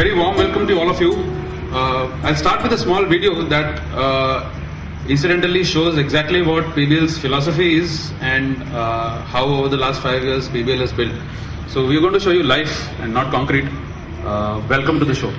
very warm welcome to all of you. I'll start with a small video that incidentally shows exactly what PBEL's philosophy is and how over the last 5 years PBEL has built. So we're going to show you life and not concrete. Welcome to the show.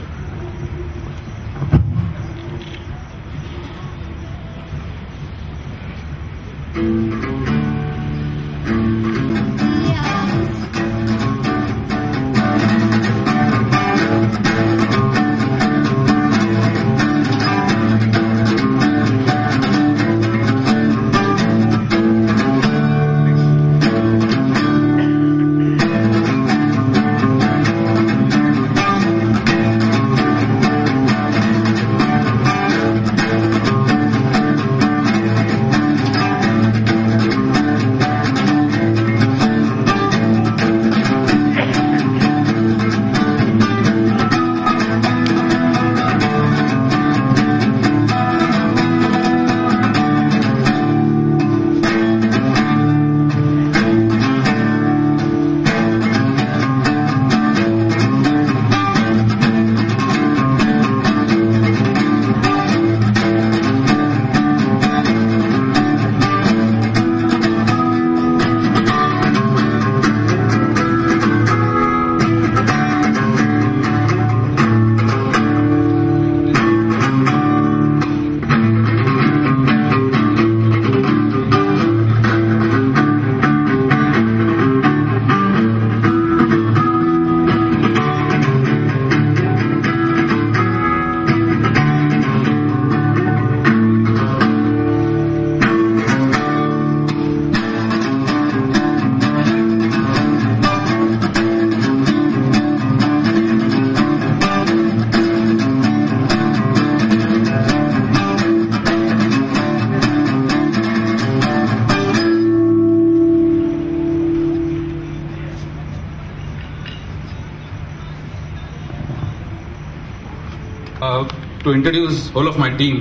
To introduce all of my team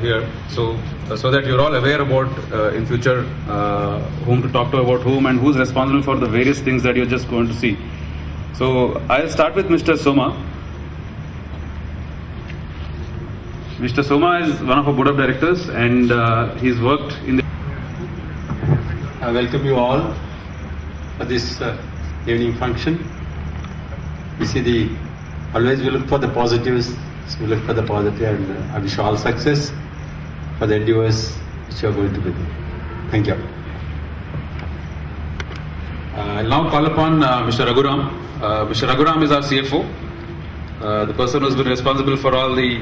here, so that you're all aware about in future whom to talk to about whom and who's responsible for the various things that you're just going to see. So I'll start with Mr. Soma. Mr. Soma is one of our board of directors, and he's worked in the... I welcome you all for this evening function. Always we look for the positives. So we look for the positive, and I wish you all success for the endeavors which you are going to be doing. Thank you. I'll now call upon Mr. Raghuram. Mr. Raghuram is our CFO, the person who's been responsible for all the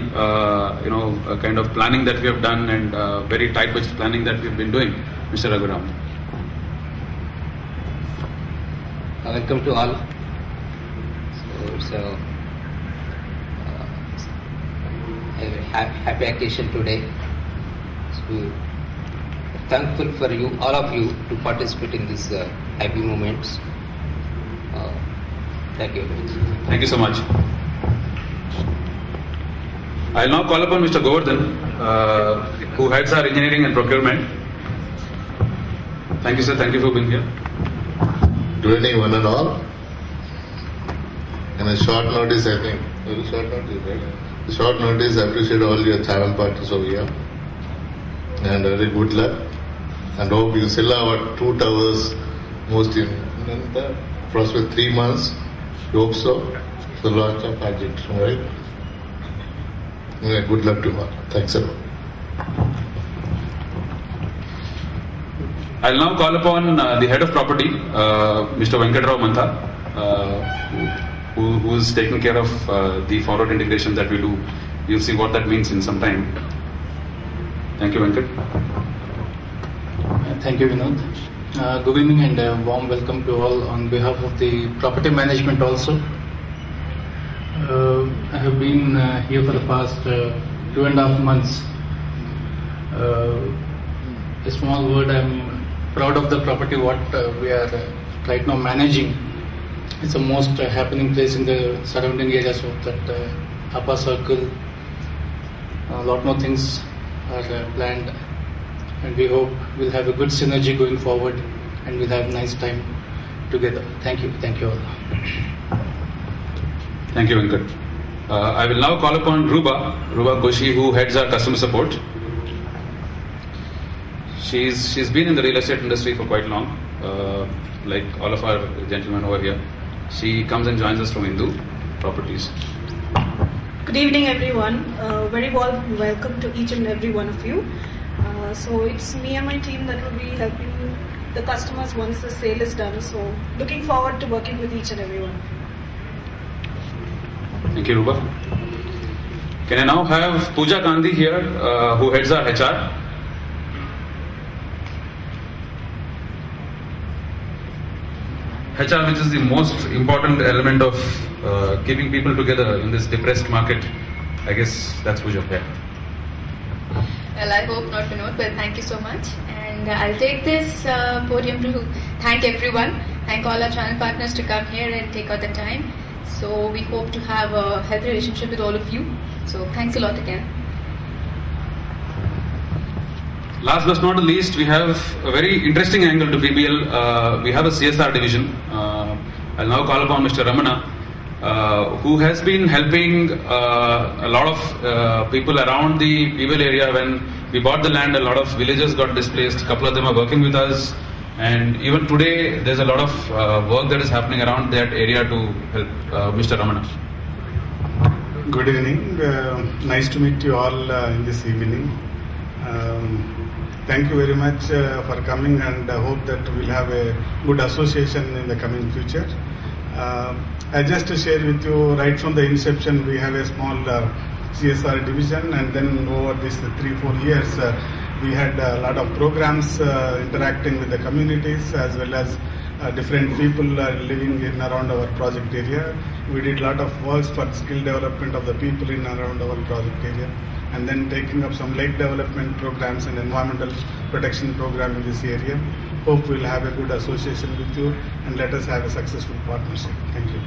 kind of planning that we have done and very tight budget planning that we've been doing. Mr. Raghuram. Welcome to all. So a happy occasion today. So thankful for you, all of you, to participate in this happy moments. Thank you very much. Thank you so much. I'll now call upon Mr. Govardhan, who heads our engineering and procurement. Thank you, sir. Thank you for being here. Good evening, one and all. And a short notice, I think. Very short notice, right? Short notice, I appreciate all your channel partners over here. And very good luck. And hope you still have our 2 towers, most in the prospect 3 months. You hope so. The launch of Argentum, right? Yeah, good luck to you all. Thanks a lot. I'll now call upon the head of property, Mr. Venkatrao Mantha, who is taking care of the forward integration that we do. You'll see what that means in some time. Thank you, Venkat. Thank you, Vinod. Good evening and a warm welcome to all on behalf of the property management also. I have been here for the past 2.5 months. A small word, I'm proud of the property what we are right now managing. It's the most happening place in the surrounding areas of that upper circle. A lot more things are planned, and we hope we'll have a good synergy going forward, and we'll have a nice time together. Thank you all. Thank you, Venkat. I will now call upon Ruba Koshi, who heads our customer support. She's been in the real estate industry for quite long, like all of our gentlemen over here. She comes and joins us from Hindu Properties. Good evening, everyone. Very warm welcome to each and every one of you. So it's me and my team that will be helping the customers once the sale is done. So looking forward to working with each and everyone. Thank you, Ruba. Can I now have Pooja Gandhi here, who heads our HR? HR, which is the most important element of keeping people together in this depressed market. I guess that's Pooja. Yeah. Well, I hope not to note, but thank you so much. And I'll take this podium to thank everyone, thank all our channel partners to come here and take out the time. So we hope to have a healthy relationship with all of you. So thanks a lot again. Last but not the least, we have a very interesting angle to PBEL. We have a CSR division. I'll now call upon Mr. Ramana, who has been helping a lot of people around the PBEL area. When we bought the land, a lot of villagers got displaced. A couple of them are working with us. And even today, there's a lot of work that is happening around that area to help Mr. Ramana. Good evening. Nice to meet you all in this evening. Thank you very much for coming, and I hope that we'll have a good association in the coming future. I just to share with you, right from the inception, we have a small CSR division, and then over these 3-4 years, we had a lot of programs interacting with the communities as well as different people living in around our project area. We did a lot of works for skill development of the people in around our project area, and then taking up some lake development programs and environmental protection program in this area. Hope we'll have a good association with you and let us have a successful partnership. Thank you.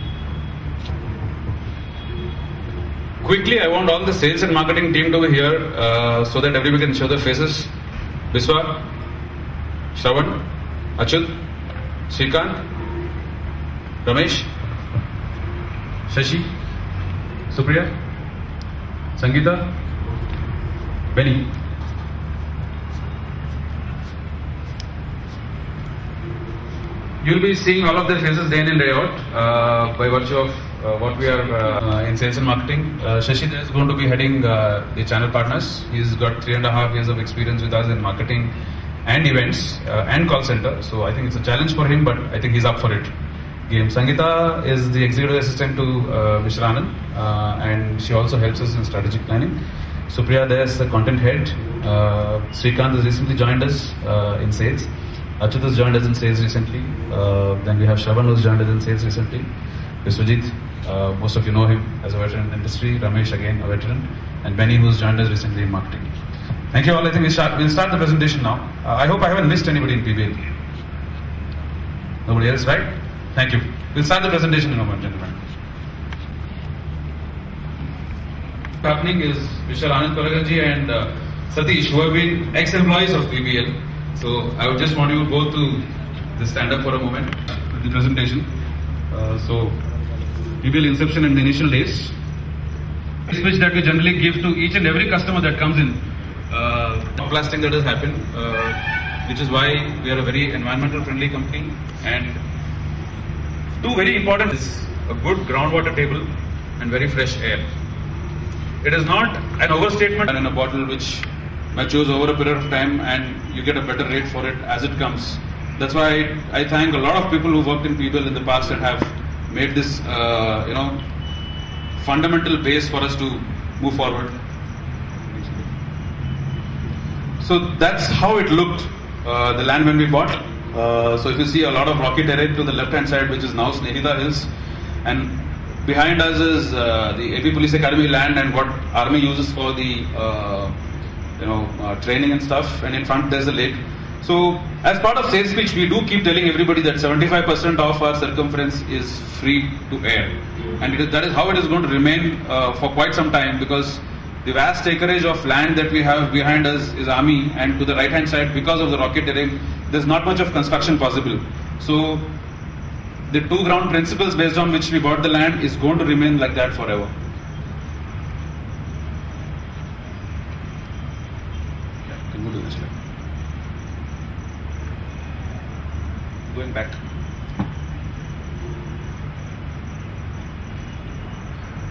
Quickly, I want all the sales and marketing team over here so that everybody can show their faces. Biswa, Shravan, Achut, Srikant, Ramesh, Shashi, Supriya, Sangeeta, Benny. You'll be seeing all of their faces day in and day out by virtue of what we are in sales and marketing. Shashi is going to be heading the channel partners. He's got 3.5 years of experience with us in marketing and events and call center. So I think it's a challenge for him, but I think he's up for it. Sangeeta is the executive assistant to Mr. Anand, and she also helps us in strategic planning. Supriya there is the content head. Srikant has recently joined us in sales. Achut has joined us in sales recently. Then we have Shravan who's joined us in sales recently. Viswajit, most of you know him as a veteran in industry. Ramesh again, a veteran. And Benny who's joined us recently in marketing. Thank you all. I think we'll start the presentation now. I hope I haven't missed anybody in PBEL. Nobody else, right? Thank you. We'll start the presentation in a moment, gentlemen. Happening is Mr. Anand Koraganji and Satish, who have been ex-employees of PBEL. So I would just want you to go to the stand-up for a moment with the presentation. So PBEL inception and the initial days. Speech that we generally give to each and every customer that comes in. Plastic that has happened, which is why we are a very environmental friendly company. And two very important is a good groundwater table and very fresh air. It is not an overstatement in a bottle which matures over a period of time and you get a better rate for it as it comes. That's why I thank a lot of people who worked in PBEL in the past and have made this fundamental base for us to move forward. So that's how it looked, the land when we bought. So if you see a lot of rocky terrain to the left hand side, which is now Snehita Hills, and behind us is the AP Police Academy land and what Army uses for the training and stuff, and in front there's a lake. So as part of sales pitch, we do keep telling everybody that 75% of our circumference is free to air, and that is how it is going to remain for quite some time, because the vast acreage of land that we have behind us is Army, and to the right hand side, because of the rocky terrain, there's not much of construction possible. So the two ground principles based on which we bought the land is going to remain like that forever. Yeah, can we do this slide? Going back.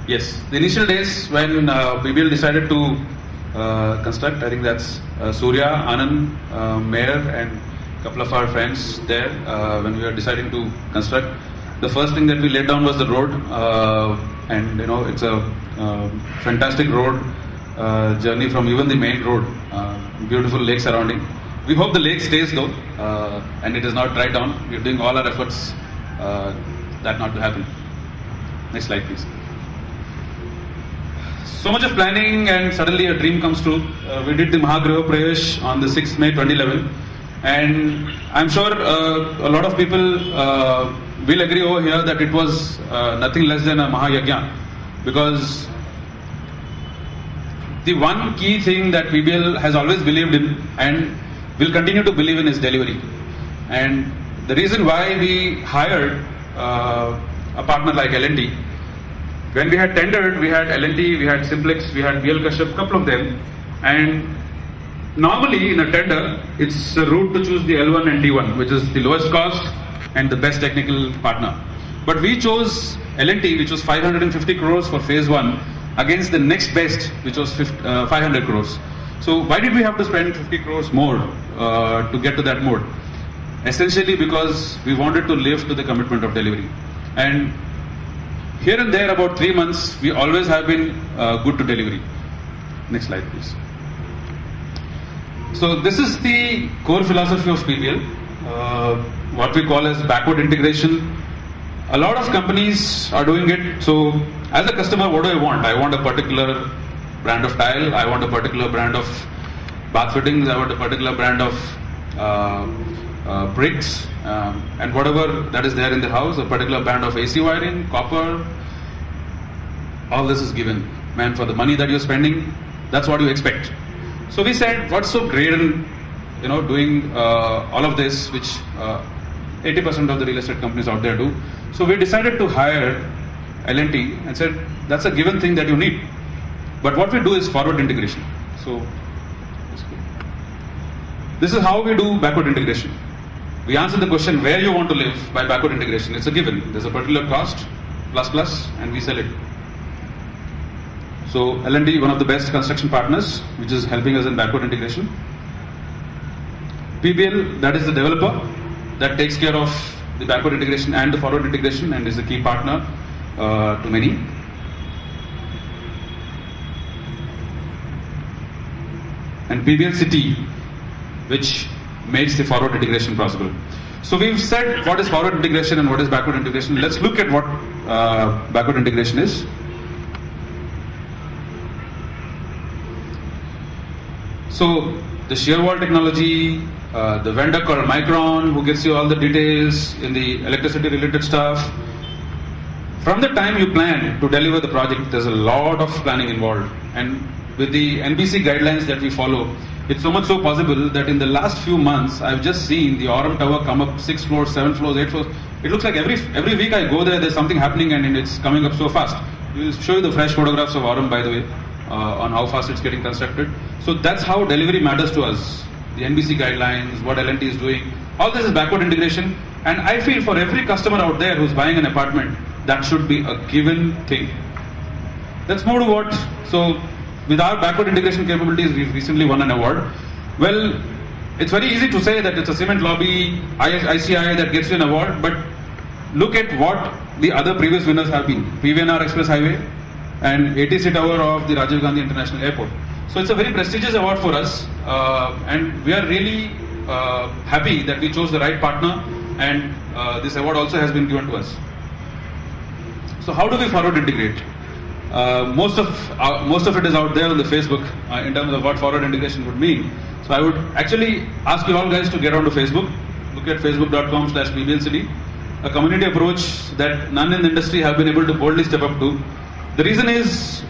Yes, the initial days when PBEL decided to construct, I think that's Surya, Anand, Mayor and a couple of our friends there when we were deciding to construct. The first thing that we laid down was the road, and it's a fantastic road journey from even the main road, beautiful lake surrounding. We hope the lake stays though, and it is not dry down. We are doing all our efforts that not to happen. Next slide please. So much of planning and suddenly a dream comes true. We did the Mahagriha Pravesh on the 6th May 2011, and I'm sure a lot of people will agree over here that it was nothing less than a Mahayagya, because the one key thing that PBEL has always believed in and will continue to believe in is delivery. And the reason why we hired a partner like L&T, when we had tendered, we had L&T, we had Simplex, we had BL Kashyap, couple of them, and normally in a tender, it's a route to choose the L1 and T1, which is the lowest cost and the best technical partner. But we chose L&T, which was 550 crores for phase 1, against the next best, which was 500 crores. So why did we have to spend 50 crores more to get to that mode? Essentially because we wanted to live to the commitment of delivery. And here and there, about 3 months, we always have been good to delivery. Next slide, please. So this is the core philosophy of PBEL, what we call as backward integration. A lot of companies are doing it. So as a customer, what do I want? I want a particular brand of tile. I want a particular brand of bath fittings. I want a particular brand of bricks, and whatever that is there in the house, a particular brand of AC wiring, copper, all this is given. Man, for the money that you're spending, that's what you expect. So we said, what's so great in doing all of this, which 80% of the real estate companies out there do. So we decided to hire L&T and said, that's a given thing that you need. But what we do is forward integration. So this is how we do backward integration. We answer the question where you want to live by backward integration. It's a given. There's a particular cost, plus, and we sell it. So L&T, one of the best construction partners, which is helping us in backward integration. PBEL, that is the developer that takes care of the backward integration and the forward integration and is a key partner to many. And PBEL City, which makes the forward integration possible. So we've said what is forward integration and what is backward integration. Let's look at what backward integration is. So the shear wall technology, the vendor called Micron, who gets you all the details in the electricity related stuff. From the time you plan to deliver the project, there's a lot of planning involved. And with the NBC guidelines that we follow, it's so much so possible that in the last few months, I've just seen the Aurum Tower come up 6 floors, 7 floors, 8 floors. It looks like every week I go there, there's something happening and it's coming up so fast. We'll show you the fresh photographs of Aurum, by the way, on how fast it's getting constructed. So that's how delivery matters to us. The NBC guidelines, what L&T is doing, all this is backward integration. And I feel for every customer out there who's buying an apartment, that should be a given thing. Let's move to what, so with our backward integration capabilities, we've recently won an award. Well, it's very easy to say that it's a cement lobby, ICI that gets you an award, but look at what the other previous winners have been. PVNR Express Highway and ATC Tower of the Rajiv Gandhi International Airport. So it's a very prestigious award for us, and we are really happy that we chose the right partner, and this award also has been given to us. So how do we forward integrate? Most of it is out there on the Facebook in terms of what forward integration would mean. So I would actually ask you all guys to get onto Facebook, look at facebook.com/PBELCity, a community approach that none in the industry have been able to boldly step up to. The reason is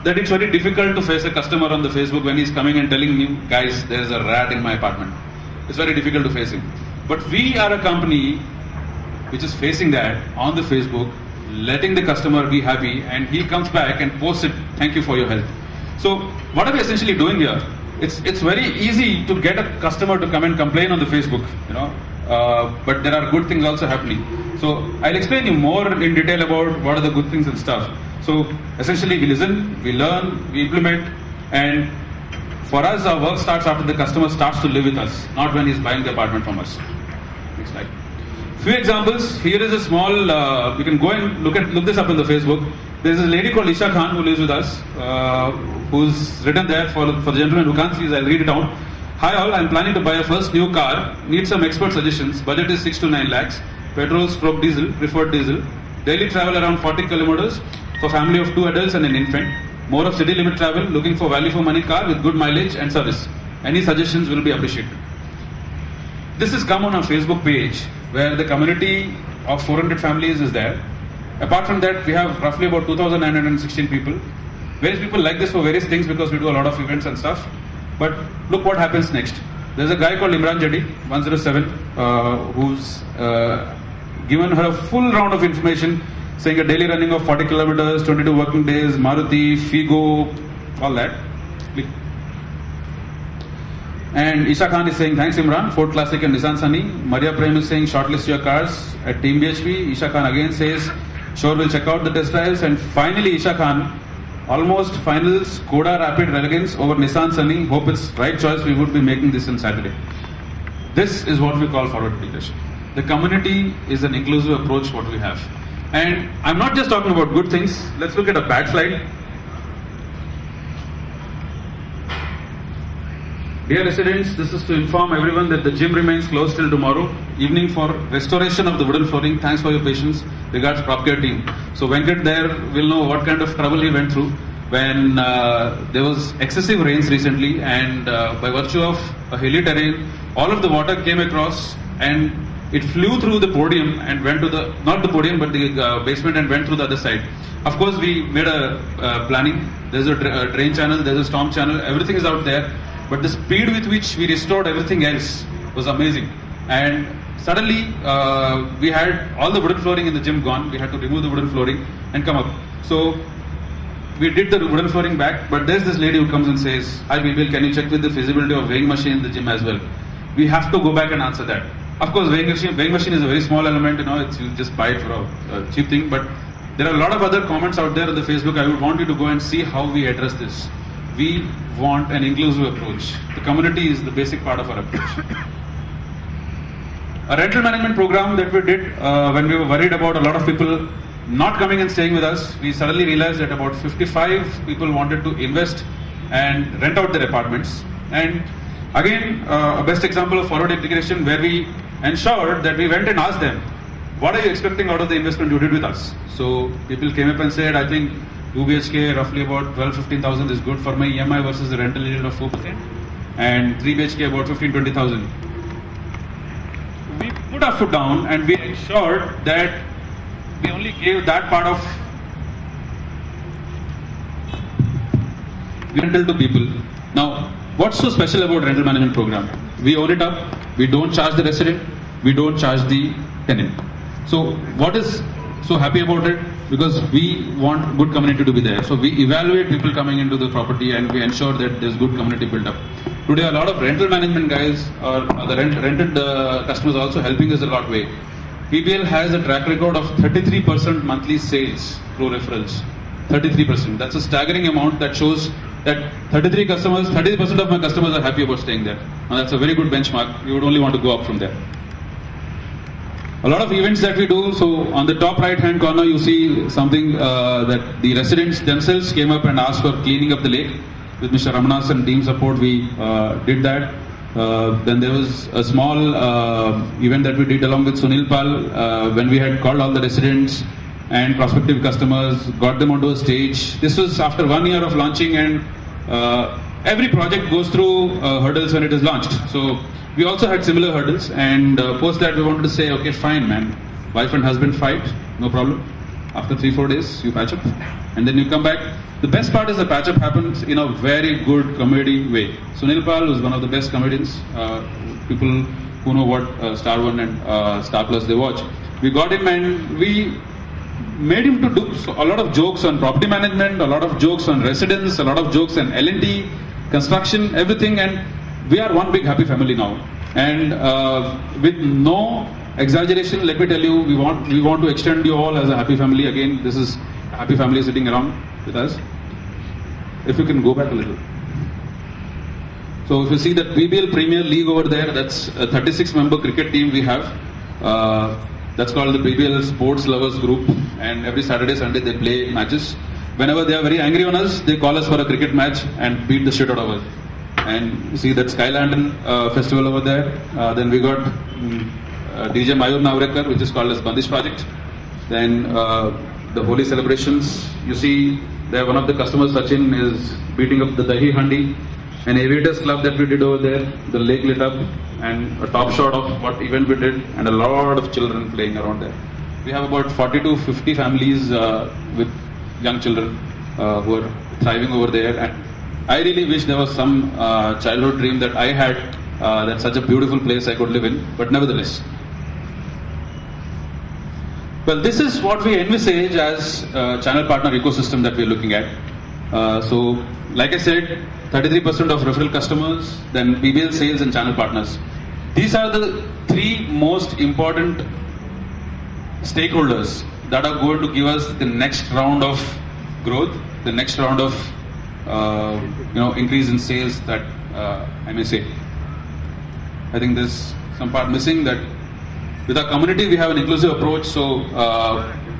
that it's very difficult to face a customer on the Facebook when he's coming and telling you, guys, there's a rat in my apartment. It's very difficult to face him. But we are a company which is facing that on the Facebook, letting the customer be happy, and he comes back and posts it, thank you for your help. So what are we essentially doing here? It's very easy to get a customer to come and complain on the Facebook, but there are good things also happening. So I'll explain you more in detail about what are the good things and stuff. So essentially we listen, we learn, we implement, and for us our work starts after the customer starts to live with us, not when he's buying the apartment from us. Next slide. Few examples. Here is a small, you can go and look this up on the Facebook. There's a lady called Isha Khan who lives with us, who's written there for the gentleman who can't see, I'll read it out. Hi all, I'm planning to buy a first new car, need some expert suggestions, budget is 6 to 9 lakhs, petrol stroke diesel, preferred diesel, daily travel around 40 kilometers for family of 2 adults and an infant, more of city limit travel, looking for value for money car with good mileage and service. Any suggestions will be appreciated. This has come on our Facebook page where the community of 400 families is there. Apart from that, we have roughly about 2,916 people. Various people like this for various things because we do a lot of events and stuff. But look what happens next. There's a guy called Imran Jaddi, 107, who's given her a full round of information saying a daily running of 40 kilometers, 22 working days, Maruti, Figo, all that. And Isha Khan is saying, thanks Imran, Ford Classic and Nissan Sunny. Maria Prem is saying, shortlist your cars at Team BHP. Isha Khan again says, sure, we'll check out the test drives. And finally, Isha Khan, almost final Skoda Rapid Elegance over Nissan Sunny. Hope it's right choice. We would be making this on Saturday. This is what we call forward integration. The community is an inclusive approach what we have. And I'm not just talking about good things. Let's look at a bad slide. Dear residents, this is to inform everyone that the gym remains closed till tomorrow evening for restoration of the wooden flooring. Thanks for your patience. Regards prop care team. So Venkat there will know what kind of trouble he went through when there was excessive rains recently, and by virtue of a hilly terrain, all of the water came across and it flew through the podium and went to the, not the podium but the basement, and went through the other side. Of course we made a planning. There's a drain channel, there's a storm channel, everything is out there. But the speed with which we restored everything else was amazing. And suddenly we had all the wooden flooring in the gym gone. We had to remove the wooden flooring and come up. So we did the wooden flooring back, but there's this lady who comes and says, hi PBEL, can you check with the feasibility of weighing machine in the gym as well? We have to go back and answer that. Of course, weighing machine is a very small element, you just buy it for a cheap thing, but there are a lot of other comments out there on the Facebook. I would want you to go and see how we address this. We want an inclusive approach. The community is the basic part of our approach. A rental management program that we did when we were worried about a lot of people not coming and staying with us, we suddenly realized that about 55 people wanted to invest and rent out their apartments. And again, a best example of forward integration where we ensured that we went and asked them, what are you expecting out of the investment you did with us? So people came up and said, I think 2 BHK roughly about 12-15,000 is good for my EMI versus the rental yield of 4%, and 3 BHK about 15-20,000. We put our foot down and we ensured that we only gave that part of rental to people. Now, what's so special about rental management program? We own it up. We don't charge the resident. We don't charge the tenant. So what is so happy about it? Because we want good community to be there. So we evaluate people coming into the property and we ensure that there's good community built up. Today a lot of rental management guys or the rented customers are also helping us a lot way. PBEL has a track record of 33% monthly sales through referrals. 33%. That's a staggering amount that shows that 30% of my customers are happy about staying there. Now that's a very good benchmark. You would only want to go up from there. A lot of events that we do, so on the top right hand corner you see something that the residents themselves came up and asked for cleaning up the lake. With Mr. Ramanas and team support we did that. Then there was a small event that we did along with Sunil Pal when we had called all the residents and prospective customers, got them onto a stage. This was after 1 year of launching, and every project goes through hurdles when it is launched. So we also had similar hurdles, and post that we wanted to say, okay, fine man, wife and husband fight, no problem. After 3-4 days you patch up and then you come back. The best part is the patch up happens in a very good comedy way. Sunil Pal was one of the best comedians. People who know what Star One and Star Plus they watch. We got him and we made him to do a lot of jokes on property management, a lot of jokes on residence, a lot of jokes on L&D, construction, everything, and we are one big happy family now. And with no exaggeration, let me tell you, we want to extend you all as a happy family. Again, this is a happy family sitting around with us. If you can go back a little. So if you see that PBEL Premier League over there, that's a 36-member cricket team we have. That's called the PBEL Sports Lovers Group, and every Saturday, Sunday they play matches. Whenever they are very angry on us, they call us for a cricket match and beat the shit out of us. And you see that Sky Lantern festival over there. Then we got DJ Mayur Navrekar, which is called as Bandish Project. Then the Holi celebrations. You see there one of the customers, Sachin, is beating up the Dahi Handi. An aviators club that we did over there, the lake lit up, and a top shot of what event we did, and a lot of children playing around there. We have about 40 to 50 families with young children who are thriving over there. And I really wish there was some childhood dream that I had, that such a beautiful place I could live in, but nevertheless. Well, this is what we envisage as channel partner ecosystem that we are looking at. So, like I said, 33% of referral customers, then PBEL sales and channel partners. These are the three most important stakeholders that are going to give us the next round of growth, the next round of increase in sales that I may say. I think there's some part missing, that with our community we have an inclusive approach, so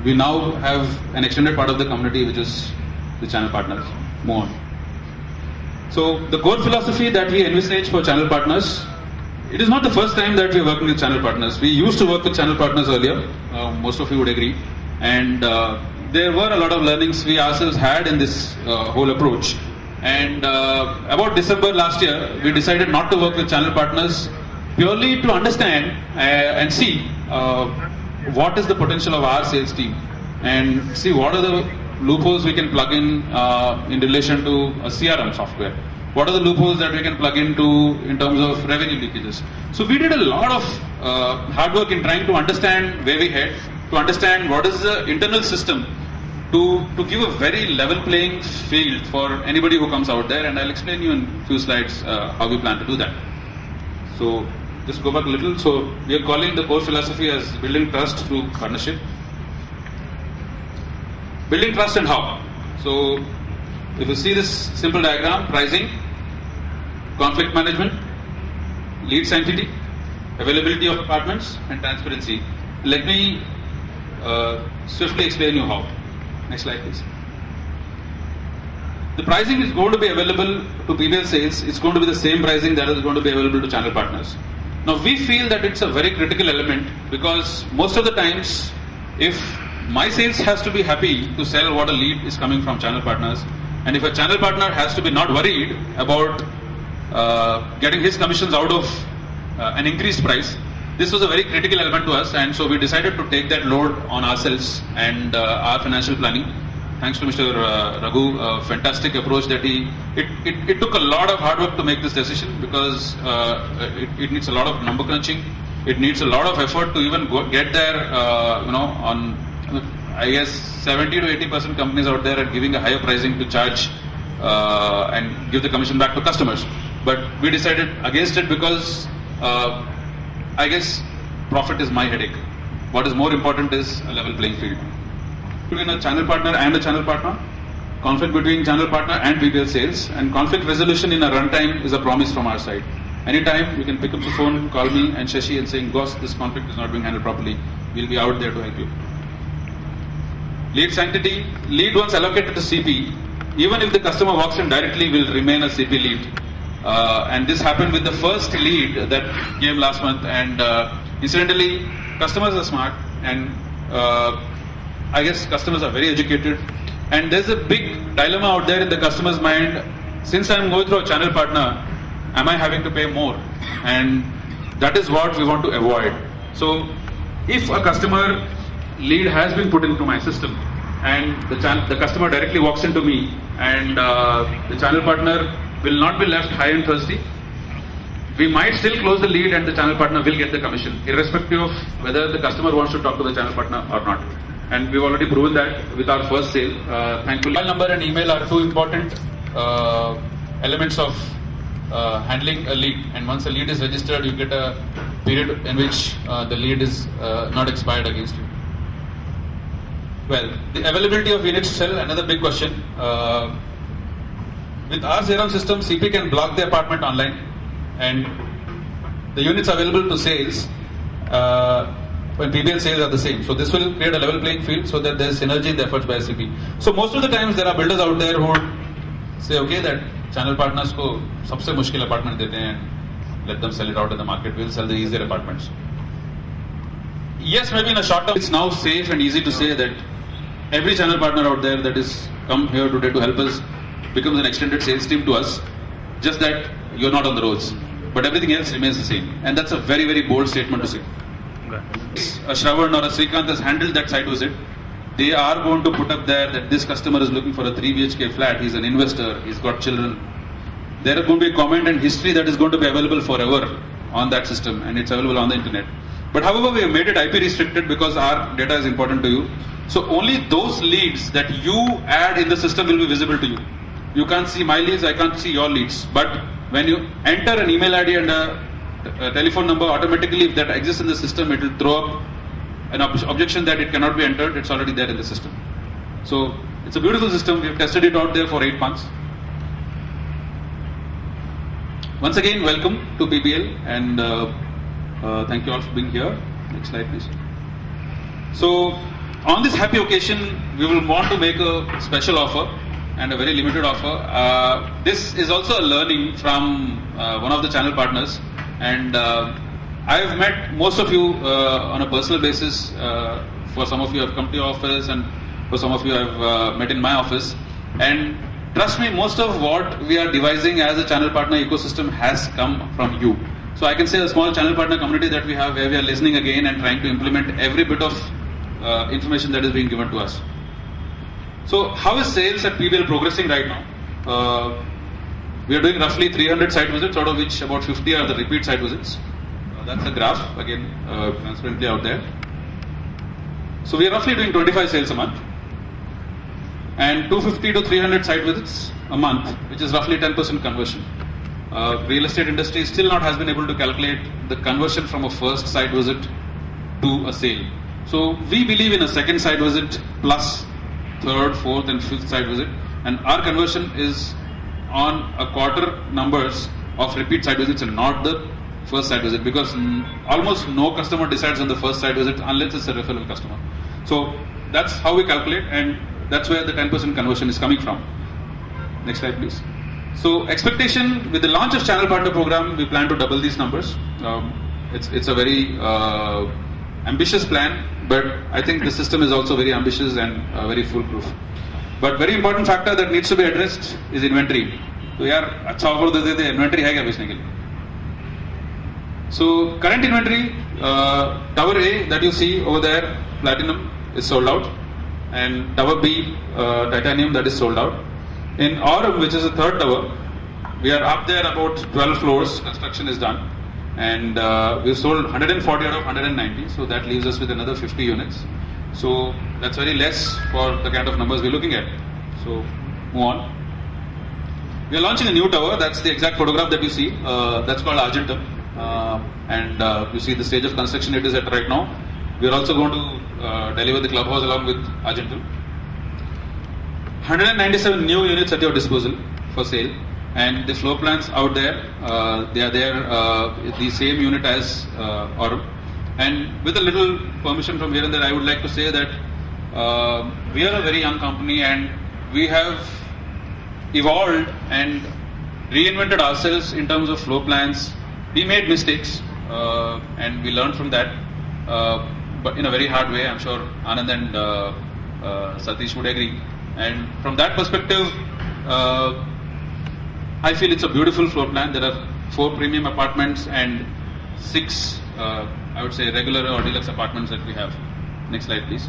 we now have an extended part of the community which is the channel partners. Move on. So the core philosophy that we envisage for channel partners, it is not the first time that we are working with channel partners. We used to work with channel partners earlier, most of you would agree, and there were a lot of learnings we ourselves had in this whole approach. And about December last year, we decided not to work with channel partners purely to understand and see what is the potential of our sales team, and see what are the loopholes we can plug in relation to a CRM software. What are the loopholes that we can plug into in terms of revenue leakages? So we did a lot of hard work in trying to understand where we head, to understand what is the internal system to give a very level playing field for anybody who comes out there, and I'll explain you in a few slides how we plan to do that. So just go back a little. So we are calling the core philosophy as building trust through partnership. Building trust and how? So if you see this simple diagram, pricing, conflict management, lead sanctity, availability of apartments, and transparency. Let me swiftly explain you how. Next slide please. The pricing is going to be available to PBEL sales. It's going to be the same pricing that is going to be available to channel partners. Now we feel that it's a very critical element, because most of the times, if my sales has to be happy to sell what a lead is coming from channel partners, and if a channel partner has to be not worried about getting his commissions out of an increased price, this was a very critical element to us, and so we decided to take that load on ourselves and our financial planning. Thanks to Mr. Raghu, a fantastic approach that it took a lot of hard work to make this decision, because it needs a lot of number crunching, it needs a lot of effort to even get there, on I guess 70 to 80% companies out there are giving a higher pricing to charge and give the commission back to customers. But we decided against it because I guess profit is my headache. What is more important is a level playing field. Between a channel partner and a channel partner, conflict between channel partner and PBEL sales, and conflict resolution in a runtime is a promise from our side. Anytime you can pick up the phone, call me and Shashi and saying, "Boss, this conflict is not being handled properly," we'll be out there to help you. Lead sanctity, lead once allocated to CP, even if the customer walks in directly, will remain a CP lead. And this happened with the first lead that came last month, and incidentally, customers are smart, and I guess customers are very educated, and there's a big dilemma out there in the customer's mind. Since I'm going through a channel partner, am I having to pay more? And that is what we want to avoid. So if a customer lead has been put into my system, and the customer directly walks into me, and the channel partner will not be left high and thirsty, we might still close the lead and the channel partner will get the commission, irrespective of whether the customer wants to talk to the channel partner or not. And we've already proven that with our first sale. Thankfully, mobile number and email are two important elements of handling a lead. And once a lead is registered, you get a period in which the lead is not expired against you. Well, the availability of units to sell, another big question. With our CRM system, CP can block the apartment online, and the units available to sales when PBEL sales are the same. So this will create a level playing field so that there is synergy in the efforts by CP. So most of the times there are builders out there who would say, okay, that channel partners ko sabse mushkil apartment dete hain, let them sell it out in the market, we'll sell the easier apartments. Yes, maybe in a short term, it's now safe and easy to say that every channel partner out there that is come here today to help us becomes an extended sales team to us, just that you're not on the roads, but everything else remains the same. And that's a very, very bold statement to say. A Shravan or a Srikanth has handled that site visit. They are going to put up there that this customer is looking for a 3 BHK flat, he's an investor, he's got children. There is going to be a comment and history that is going to be available forever on that system, and it's available on the internet. But however, we have made it IP restricted because our data is important to you. So only those leads that you add in the system will be visible to you. You can't see my leads, I can't see your leads. But when you enter an email ID and a telephone number, automatically if that exists in the system, it will throw up an objection that it cannot be entered. It's already there in the system. So it's a beautiful system. We've tested it out there for 8 months. Once again, welcome to PBEL, and thank you all for being here. Next slide, please. So on this happy occasion, we will want to make a special offer, and a very limited offer. This is also a learning from one of the channel partners, and I have met most of you on a personal basis. For some of you, I have come to your office, and for some of you, I have met in my office. And trust me, most of what we are devising as a channel partner ecosystem has come from you. So I can say a small channel partner community that we have, where we are listening again and trying to implement every bit of information that is being given to us. So how is sales at PBEL progressing right now? We are doing roughly 300 site visits, out of which about 50 are the repeat site visits. That's a graph, again, transparently out there. So we are roughly doing 25 sales a month, and 250 to 300 site visits a month, which is roughly 10% conversion. Real estate industry still not has been able to calculate the conversion from a first site visit to a sale. So we believe in a second site visit plus third, fourth and fifth site visit, and our conversion is on a quarter numbers of repeat site visits and not the first site visit, because almost no customer decides on the first site visit unless it's a referral customer. So that's how we calculate, and that's where the 10% conversion is coming from. Next slide, please. So expectation with the launch of channel partner program, we plan to double these numbers. It's a very ambitious plan, but I think the system is also very ambitious and very foolproof. But very important factor that needs to be addressed is inventory. So yaar, acha offer de dete, inventory hai kya bechne ke liye? So current inventory, Tower A that you see over there, Platinum, is sold out, and Tower B, Titanium, that is sold out. In Aurum, which is the third tower, we are up there about 12 floors, construction is done, and we've sold 140 out of 190, so that leaves us with another 50 units. So that's very less for the kind of numbers we're looking at. So move on. We are launching a new tower. That's the exact photograph that you see. That's called Argentum, and you see the stage of construction it is at right now. We are also going to deliver the clubhouse along with Argentum. 197 new units at your disposal for sale, and the floor plans out there, they are there, the same unit as Aurum. And with a little permission from here and there, I would like to say that we are a very young company, and we have evolved and reinvented ourselves in terms of floor plans. We made mistakes, and we learned from that, but in a very hard way. I'm sure Anand and Satish would agree. And from that perspective, I feel it's a beautiful floor plan. There are 4 premium apartments and 6, I would say, regular or deluxe apartments that we have. Next slide, please.